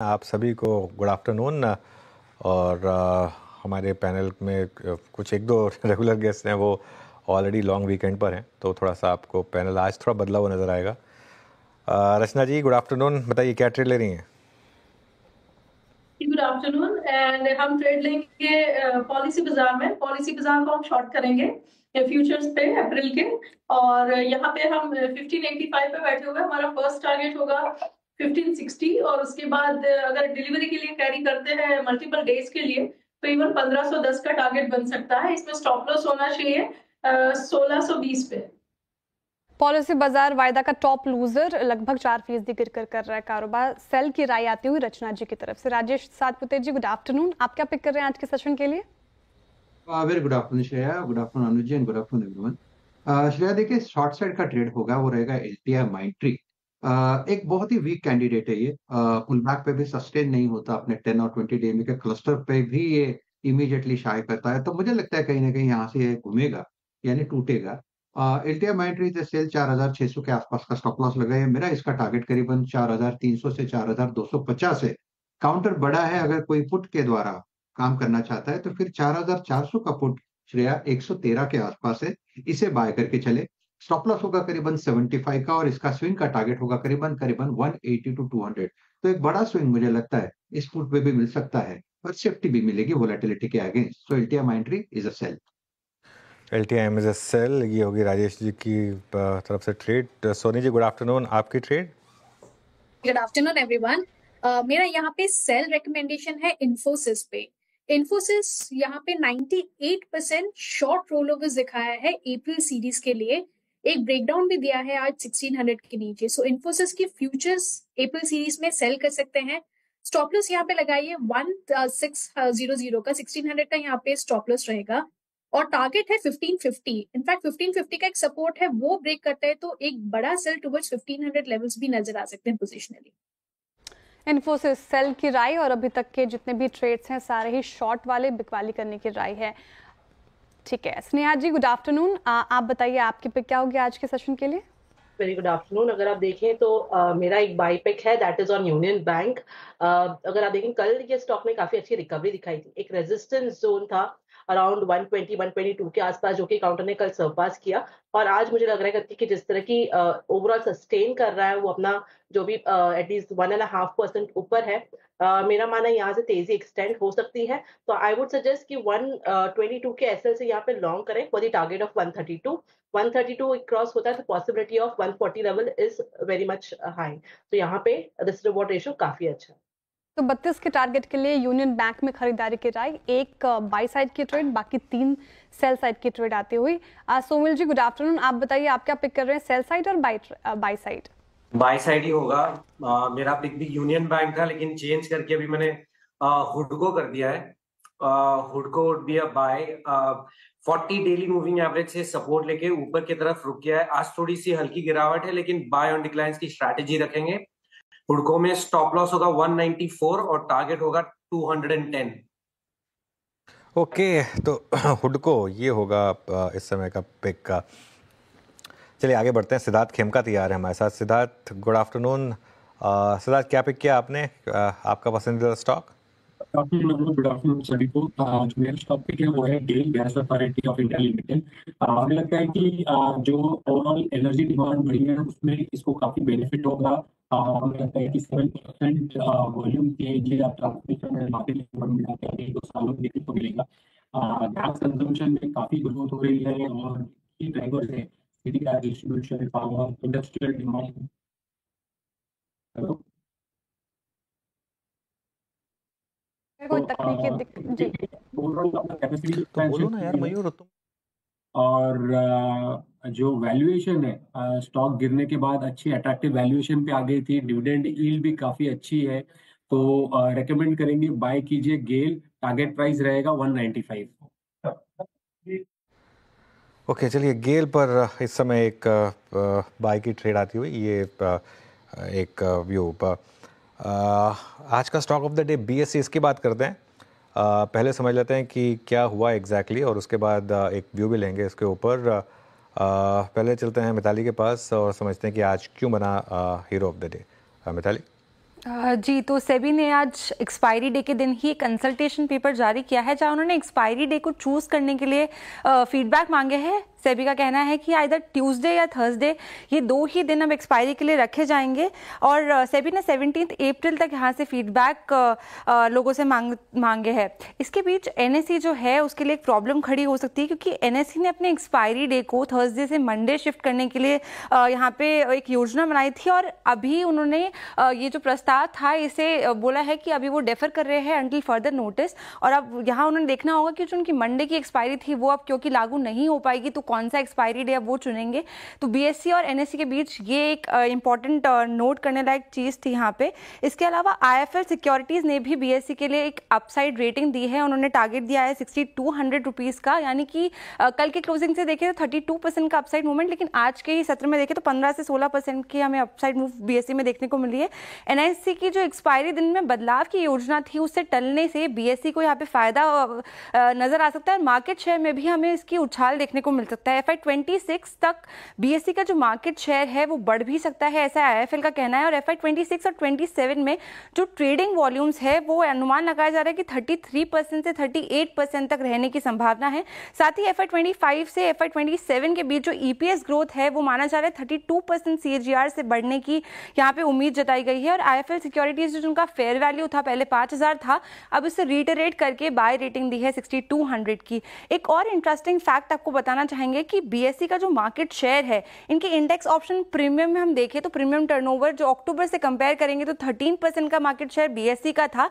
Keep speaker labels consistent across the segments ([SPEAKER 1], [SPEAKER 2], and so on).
[SPEAKER 1] आप सभी को गुड आफ्टरनून। और हमारे पैनल में कुछ एक दो रेगुलर गेस्ट हैं, वो ऑलरेडी लॉन्ग वीकेंड पर हैं, तो थोड़ा सा आपको पैनल आज थोड़ा बदला हुआ नज़र आएगा। रचना जी, गुड आफ्टरनून। बताइए क्या ट्रेड ले रही हैं?
[SPEAKER 2] Good afternoon. एंड हम ट्रेड लेंगे पॉलिसी बाजार में। पॉलिसी बाजार को हम शॉर्ट करेंगे फ्यूचर्स पे अप्रैल के। और यहाँ पे हम 1585 पे बैठे हुए। हमारा फर्स्ट टारगेट होगा 1560 और उसके बाद अगर डिलीवरी के लिए कैरी करते हैं मल्टीपल डेज के लिए तो इवन 1510 का टारगेट बन सकता है। इसमें स्टॉप लॉस होना चाहिए 1620 पे।
[SPEAKER 3] पॉलिसी बाजार वायदा का टॉप लूजर लगभग 4% गिरकर कर रहा है कारोबार। सेल की राय आती हुई रचना जी की तरफ से। राजेश सातपुते जी, गुड आफ्टरनून। आप क्या पिक कर रहे हैं आज के सेशन के लिए?
[SPEAKER 4] Very good afternoon Shreya, good afternoon Anuj ji and good afternoon everyone. Shreya देखिए, शॉर्ट साइड का ट्रेड होगा वो रहेगा एलटीआई माइंट्री। एक बहुत ही वीक कैंडिडेट है ये। पुल बैक पे भी सस्टेन नहीं होता, अपने 10 और 20 डे के क्लस्टर पे भी ये इमीडिएटली शाई करता है, तो मुझे लगता है कहीं ना कहीं यहाँ से ये घूमेगा यानी टूटेगा। एलटीआई माइंट्री से सेल 4600 के आसपास का स्टॉप लॉस लगा है मेरा। इसका टारगेट करीबन 4300 से 4250 है। काउंटर बड़ा है, अगर कोई पुट के द्वारा काम करना चाहता है तो फिर 4400 का पुट श्रेया 113 के आसपास है, इसे बाय करके चले। स्टॉप लॉस होगा करीबन 75 का और इसका स्विंग का टारगेट होगा करीबन करीबन 180 टू 200। तो एक बड़ा स्विंग मुझे लगता है इस पुट पे भी मिल सकता है और सेफ्टी भी मिलेगी वोलेटिलिटी के against. So LTI Mindtree is a sell.
[SPEAKER 1] LTM is a sell. ये होगी राजेश जी की तरफ से trade. Soni ji, good afternoon. आपकी ट्रेड?
[SPEAKER 5] Good afternoon everyone. मेरा यहाँ पे सेल रिकमेंडेशन है इन्फोसिस पे। इन्फोसिस यहाँ पे 98% शॉर्ट रोल ओवर्स दिखाया है अप्रैल सीरीज के लिए। एक ब्रेकडाउन भी दिया है आज 1600 के नीचे। सो इन्फोसिस की फ्यूचर्स अप्रैल सीरीज में सेल कर सकते हैं। स्टॉप लॉस यहाँ पे लगाइए 1600 का, 1600 का यहाँ पे स्टॉप लॉस रहेगा और टारगेट है 1550। इनफैक्ट 1550 का एक सपोर्ट है, वो ब्रेक करता है तो एक बड़ा सेल टुवर्ड्स 1500 लेवल्स भी नजर आ सकते हैं पोजिशनली।
[SPEAKER 3] इन्फोसिस सेल की राय और अभी तक के जितने भी ट्रेड्स हैं सारे ही शॉर्ट वाले बिकवाली करने की राय है। ठीक है, स्नेहा जी, गुड आफ्टरनून। आप बताइए आपकी पिक क्या होगी आज के सेशन के लिए?
[SPEAKER 6] Very good afternoon. अगर आप देखें तो मेरा एक बाई पिक है, that is on union bank. अगर आप देखें कल ये स्टॉक में काफी अच्छी रिकवरी दिखाई थी। एक रेजिस्टेंस जोन था अराउंड 120 122 के आसपास, जो कि काउंटर ने कल सरपास किया। और आज मुझे लग रहा है कि जिस तरह की ओवरऑल सस्टेन कर रहा है वो अपना जो भी एटलीस्ट 1.5% ऊपर है। मेरा मानना है यहाँ से तेजी एक्सटेंड हो सकती है। तो आई वुड सजेस्ट कि 122 के एसएल से यहाँ पे लॉन्ग करें for the target of 132 cross होता है तो possibility of 140 level is very much high. तो यहाँ पे रिस्क रिवॉर्ड रेशियो काफी अच्छा है।
[SPEAKER 3] तो 32 के टारगेट के लिए यूनियन बैंक में खरीदारी की राय। एक बाई साइड की ट्रेड, बाकी 3 सेल साइड की ट्रेड आती हुई। सोमिल जी, गुड आफ्टरनून। आप बताइए आप क्या पिक कर रहे हैं, सेल साइड और बाई साइड?
[SPEAKER 7] बाय साइड ही होगा। मेरा पिक भी यूनियन बैंक था, लेकिन चेंज करके अभी मैंने हुडको कर दिया है। हुडको would be a buy. 40 daily moving average से सपोर्ट लेके ऊपर की तरफ रुक गया है। आज थोड़ी सी हल्की गिरावट है, लेकिन बाय ऑन डिक्लाइंस की स्ट्रैटेजी रखेंगे। हुडको में स्टॉप लॉस होगा 194 और टारगेट होगा 210।
[SPEAKER 1] ओके, तो हुडको ये होगा इस समय का पिक का। चलिए आगे बढ़ते हैं। सिद्धार्थ खेमका तैयार है हमारे साथ। Siddharth, good afternoon. सिद्धार्थ, क्या पिक किया आपने? आपका पसंदीदा स्टॉक?
[SPEAKER 8] गुड आफ्टरनून सभी को। जो मेरा स्टॉक पिक है वो है GAIL gas authority of India limited. हमें लगता है कि जो ओवरऑल एनर्जी डिमांड बढ़ी है उसमें इसको काफी बेनिफिट होगा। हमें लगता है कि 7% वॉल्यूम के जो ट्रांसमिशन में मार्केट मिलाते हैं 2 सालों में देखने को मिलेगा। गैस कंजम्पशन में काफी ग्रोथ हो रही है और की ड्राइवर्स है city gas distribution, power, industrial demand.
[SPEAKER 3] कोई तकनीकी जी,
[SPEAKER 1] तो बोलो ना यार मयूर तुम।
[SPEAKER 8] और जो वैल्यूएशन है स्टॉक गिरने के बाद अच्छी अट्रैक्टिव वैल्यूएशन पे आ गई थी। डिविडेंड यील्ड भी काफी अच्छी है, तो रेकमेंड करेंगे बाय कीजिए गेल। टारगेट प्राइस रहेगा 195।
[SPEAKER 1] ओके, चलिए गेल पर इस समय एक बाय की ट्रेड आती हुई। ये एक व्यू आज का stock of the day BSE, इसकी बात करते हैं। पहले समझ लेते हैं कि क्या हुआ एग्जैक्टली और उसके बाद एक व्यू भी लेंगे इसके ऊपर। पहले चलते हैं मिताली के पास और समझते हैं कि आज क्यों बना hero of the day. Mithali.
[SPEAKER 9] जी, तो सेबी ने आज एक्सपायरी डे के दिन ही एक कंसल्टेशन पेपर जारी किया है जहां उन्होंने एक्सपायरी डे को चूज करने के लिए फीडबैक मांगे हैं। सेबी का कहना है कि आइदर ट्यूसडे या थर्सडे, ये 2 ही दिन अब एक्सपायरी के लिए रखे जाएंगे और सेबी ने 17 अप्रैल तक यहाँ से फीडबैक लोगों से मांगे हैं। इसके बीच एनएसई जो है उसके लिए एक प्रॉब्लम खड़ी हो सकती है क्योंकि एनएसई ने अपने एक्सपायरी डे को थर्सडे से मंडे शिफ्ट करने के लिए यहाँ पे एक योजना बनाई थी और अभी उन्होंने ये जो प्रस्ताव था इसे बोला है कि अभी वो डेफर कर रहे हैं अंटिल फर्दर नोटिस। और अब यहाँ उन्होंने देखना होगा कि जो उनकी मंडे की एक्सपायरी थी वो अब क्योंकि लागू नहीं हो पाएगी तो कौन सा एक्सपायरी डे अब वो चुनेंगे। तो बीएसई और एनएसई के बीच ये एक इंपॉर्टेंट नोट करने लायक चीज थी यहाँ पे। इसके अलावा आईएफएल सिक्योरिटीज ने भी बीएसई के लिए एक अपसाइड रेटिंग दी है। उन्होंने टारगेट दिया है 6200 रुपीज का, यानी कि कल के क्लोजिंग से देखें तो 32% का अपसाइड मूवमेंट, लेकिन आज के ही सत्र में देखें तो 15 से 16% की हमें अपसाइड मूव बीएसई में देखने को मिली है। एनएसई की जो एक्सपायरी दिन में बदलाव की योजना थी उससे टलने से बीएसई को यहाँ पे फायदा नजर आ सकता है। मार्केट शेयर में भी हमें इसकी उछाल देखने को मिल सकता है। FY26 तक बीएसई का जो मार्केट शेयर है वो बढ़ भी सकता है, ऐसा आईएफएल का कहना है। और FY26 और 27 में जो ट्रेडिंग वॉल्यूम्स है वो अनुमान लगाया जा रहा है कि 33% से 38% तक रहने की संभावना है। साथ ही FY25 से FY27 के बीच जो ईपीएस ग्रोथ है वो माना जा रहा है 32% CAGR से बढ़ने की यहाँ पे उम्मीद जताई गई है। और आईएफएल सिक्योरिटीज जो उनका फेयर वैल्यू था पहले 5000 था, अब इसे रिटरेट करके बाय रेटिंग दी है 6200 की। एक और इंटरेस्टिंग फैक्ट आपको बताना चाहेंगे कि बीएसई का जो मार्केट शेयर है इनके इंडेक्स ऑप्शन प्रीमियम में हम देखें तो प्रीमियम टर्नओवर जो अक्टूबर से कंपेयर करेंगे तो 13% का मार्केट शेयर बीएसई का था,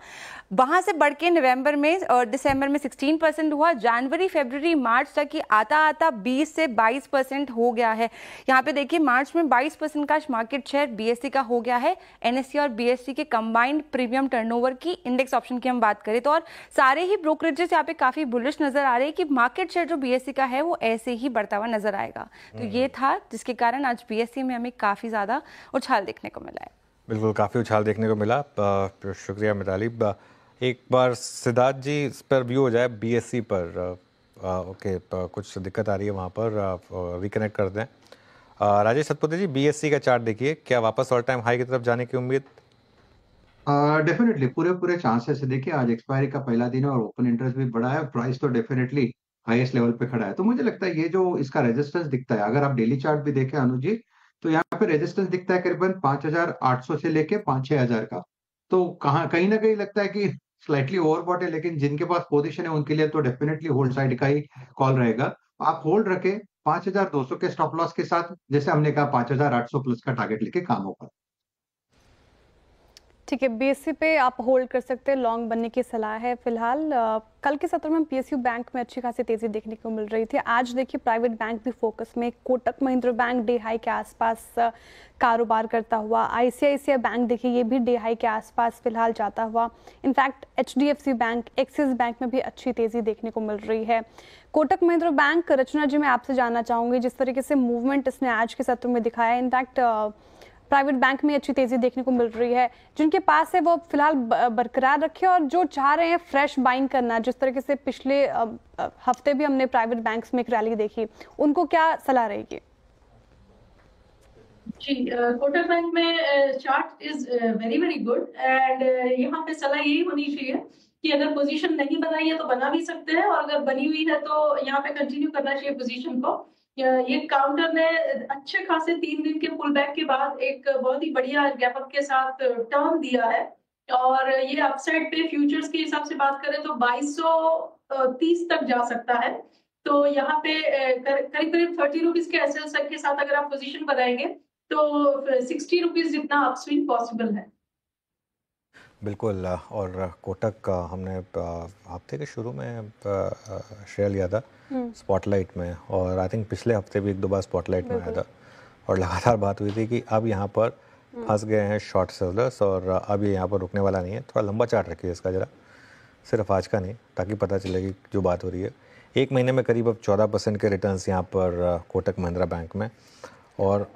[SPEAKER 9] वहां से बढ़ के नवंबर में और दिसंबर में 16% हुआ। जनवरी फरवरी मार्च तक ही आता आता 20 से 22% हो गया है। यहाँ पे देखिए मार्च में 22% का मार्केट शेयर बीएसई का हो गया है। एनएसई और बीएसई के कंबाइंड प्रीमियम टर्नओवर की इंडेक्स ऑप्शन की हम बात करें तो और सारे ही ब्रोकरेजेस यहाँ पे काफी बुलिश नजर आ रहे हैं कि मार्केट शेयर जो बीएसई का है वो ऐसे ही बढ़ता हुआ नजर आएगा। तो ये था जिसके कारण आज बीएसई में हमें काफी ज्यादा उछाल देखने को मिला है।
[SPEAKER 1] बिल्कुल, काफ़ी उछाल देखने को मिला। शुक्रिया मिताली। एक बार सिद्धार्थ जी इस पर व्यू हो जाए बीएसई पर। ओके, कुछ दिक्कत आ रही है वहाँ पर, रिकनेक्ट करते हैं। राजेश सतपथी जी, बीएसई का चार्ट देखिए, क्या वापस ऑल टाइम हाई की तरफ जाने की उम्मीद?
[SPEAKER 4] डेफिनेटली पूरे चांसेस है। देखिए आज एक्सपायरी का पहला दिन है और ओपन इंटरेस्ट भी बढ़ा है, प्राइस तो डेफिनेटली हाईएस्ट लेवल पे खड़ा है। तो मुझे लगता है ये जो इसका रेजिस्टेंस दिखता है, अगर आप डेली चार्ट भी देखें अनुज जी, तो यहाँ पे रेजिस्टेंस दिखता है करीबन 5800 से लेके 5-6000 का। तो कहीं ना कहीं लगता है कि स्लाइटली ओवरबॉट है, लेकिन जिनके पास पोजीशन है उनके लिए तो डेफिनेटली होल्ड साइड का ही कॉल रहेगा। आप होल्ड रखें 5200 के स्टॉप लॉस के साथ, जैसे हमने कहा 5800 प्लस का टारगेट लेके काम होगा।
[SPEAKER 3] ठीक है, बीएसई पे आप होल्ड कर सकते हैं, लॉन्ग बनने की सलाह है फिलहाल। कल के सत्र में पीएसयू बैंक में अच्छी खासी तेजी देखने को मिल रही थी। आज देखिए प्राइवेट बैंक भी फोकस में, Kotak Mahindra bank day high के आसपास कारोबार करता हुआ, आईसीआईसीआई बैंक देखिए ये भी डे हाई के आसपास फिलहाल जाता हुआ। In fact HDFC bank, axis bank में भी अच्छी तेजी देखने को मिल रही है। कोटक महिंद्रा बैंक, रचना जी मैं आपसे जानना चाहूंगी जिस तरीके से मूवमेंट इसने आज के सत्र में दिखाया, इनफैक्ट प्राइवेट बैंक में अच्छी तेजी देखने को मिल रही है, जिनके पास है वो फिलहाल बरकरार रखे और जो चाह रहे हैं फ्रेश बाइंग करना, जिस तरीके से पिछले हफ्ते भी हमने प्राइवेट बैंक्स में एक रैली देखी, उनको क्या सलाह रहेगी?
[SPEAKER 2] जी, कोटक बैंक में chart is very very good and यहाँ पे सलाह यही होनी चाहिए कि अगर पोजीशन नहीं बनाई है तो बना भी सकते हैं, और अगर बनी हुई है तो यहाँ पे कंटिन्यू करना चाहिए पोजीशन को। ये काउंटर ने अच्छे खासे 3 दिन के पुल बैक के बाद एक बहुत ही बढ़िया गैप अप के साथ टर्न दिया है, और ये अपसाइड पे फ्यूचर्स के हिसाब से बात करें तो 2230 तक जा सकता है। तो यहाँ पे करीब करीब 30 रुपीज के एसएल के साथ अगर आप पोजीशन बनाएंगे तो 60 रुपीज जितना अपस्विंग पॉसिबल है।
[SPEAKER 1] बिल्कुल, और कोटक हमने हफ्ते के शुरू में शेयर लिया था स्पॉटलाइट में, और आई थिंक पिछले हफ्ते भी 1-2 बार स्पॉटलाइट में आया था, और लगातार बात हुई थी कि अब यहाँ पर फंस गए हैं शॉर्ट सेलर्स और अब ये यहाँ पर रुकने वाला नहीं है। थोड़ा लंबा चार्ट रखिए इसका ज़रा, सिर्फ आज का नहीं, ताकि पता चलेगी जो बात हो रही है। 1 महीने में करीब अब 14% के रिटर्न्स यहाँ पर कोटक महिंद्रा बैंक में। और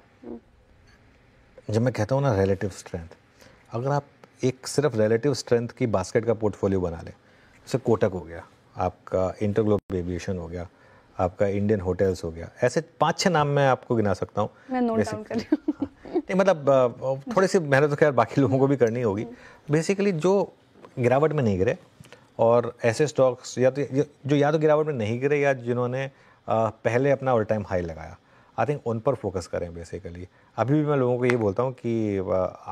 [SPEAKER 1] जब मैं कहता हूँ ना रिलेटिव स्ट्रेंथ, अगर आप एक सिर्फ रिलेटिव स्ट्रेंथ की बास्केट का पोर्टफोलियो बना लें, जैसे कोटक हो गया, आपका इंटरग्लोब एविएशन हो गया, आपका इंडियन होटल्स हो गया, ऐसे 5-6 नाम मैं आपको गिना सकता हूँ।
[SPEAKER 3] मैं नोट डाउन कर रही हूँ।
[SPEAKER 1] नहीं मतलब थोड़ी सी मेहनत तो खैर बाकी लोगों को भी करनी होगी। बेसिकली जो गिरावट में नहीं गिरे और ऐसे स्टॉक्स या तो गिरावट में नहीं गिरे या जिन्होंने पहले अपना ऑल टाइम हाई लगाया, आई थिंक उन पर फोकस करें बेसिकली। अभी भी मैं लोगों को ये बोलता हूँ कि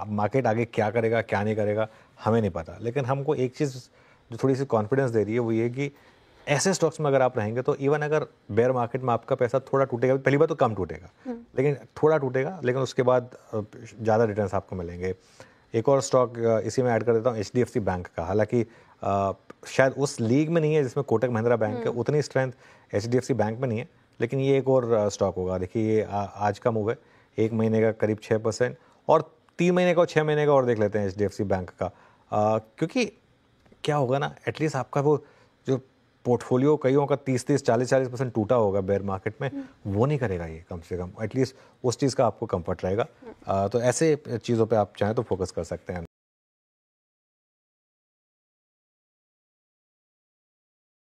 [SPEAKER 1] मार्केट आगे क्या करेगा क्या नहीं करेगा हमें नहीं पता, लेकिन हमको एक चीज़ जो थोड़ी सी कॉन्फिडेंस दे रही है वो ये कि ऐसे स्टॉक्स में अगर आप रहेंगे तो इवन अगर बेयर मार्केट में आपका पैसा थोड़ा टूटेगा, पहली बार तो कम टूटेगा लेकिन थोड़ा टूटेगा, लेकिन उसके बाद ज़्यादा रिटर्न्स आपको मिलेंगे। एक और स्टॉक इसी में ऐड कर देता हूँ, HDFC बैंक का। हालांकि शायद उस लीग में नहीं है जिसमें कोटक महिंद्रा बैंक है, उतनी स्ट्रेंथ HDFC बैंक में नहीं है, लेकिन ये एक और स्टॉक होगा। देखिए ये आज का मूव है, 1 महीने का करीब 6% और 3 महीने का और 6 महीने का और देख लेते हैं HDFC बैंक का। क्योंकि क्या होगा ना, एटलीस्ट आपका वो जो पोर्टफोलियो कईयों का 30-30, 40-40% टूटा होगा बेयर मार्केट में, वो नहीं करेगा ये, कम से कम एटलीस्ट उस चीज़ का आपको कंफर्ट रहेगा। तो ऐसे चीज़ों पे आप चाहें तो फोकस कर सकते हैं।